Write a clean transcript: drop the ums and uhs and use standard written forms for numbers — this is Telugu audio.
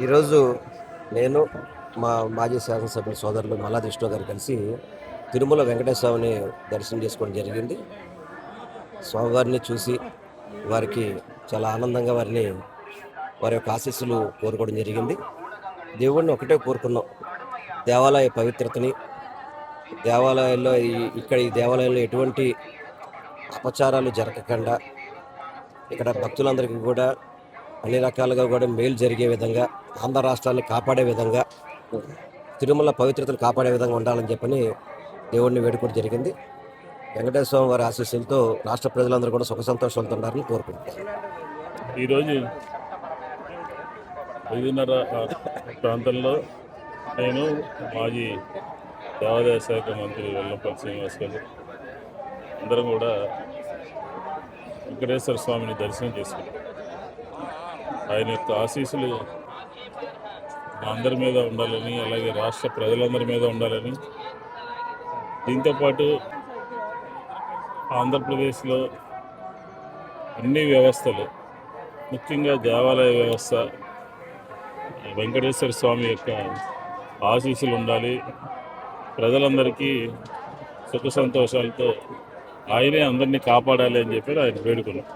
ఈరోజు నేను మా మాజీ శాసనసభ్యుల సోదరులు మల్లాది విష్ణు గారు కలిసి తిరుమల వెంకటేశ్వర స్వామిని దర్శనం చేసుకోవడం జరిగింది. స్వామివారిని చూసి వారికి చాలా ఆనందంగా వారి యొక్క ఆశీస్సులు కోరుకోవడం జరిగింది. దేవుడిని ఒకటే కోరుకున్నాం, దేవాలయ పవిత్రతని, దేవాలయాల్లో ఈ దేవాలయంలో ఎటువంటి అపచారాలు జరగకుండా ఇక్కడ భక్తులందరికీ కూడా అన్ని రకాలుగా కూడా మేలు జరిగే విధంగా, ఆంధ్ర రాష్ట్రాన్ని కాపాడే విధంగా, తిరుమల పవిత్రతను కాపాడే విధంగా ఉండాలని చెప్పని దేవుడిని వేడుకోవడం జరిగింది. వెంకటేశ్వర స్వామి వారి ఆశీస్సులతో రాష్ట్ర ప్రజలందరూ కూడా సుఖ సంతోషాలతో ఉండాలని కోరుకుంటున్నాను. ఈరోజు 5:30 ప్రాంతంలో నేను మాజీ దేవాదాయ శాఖ మంత్రి వెల్లంపల్లి శ్రీనివాస్ గారు అందరం కూడా వెంకటేశ్వర స్వామిని దర్శనం చేసుకున్నాం. ఆయన యొక్క ఆశీస్సులు మా అందరి మీద ఉండాలని, అలాగే రాష్ట్ర ప్రజలందరి మీద ఉండాలని, దీంతోపాటు ఆంధ్రప్రదేశ్లో అన్ని వ్యవస్థలు, ముఖ్యంగా దేవాలయ వ్యవస్థ, వెంకటేశ్వర స్వామి యొక్క ఆశీస్సులు ఉండాలి, ప్రజలందరికీ సుఖ సంతోషాలతో ఆయనే అందరినీ కాపాడాలి అని చెప్పి ఆయన వేడుకున్నాం.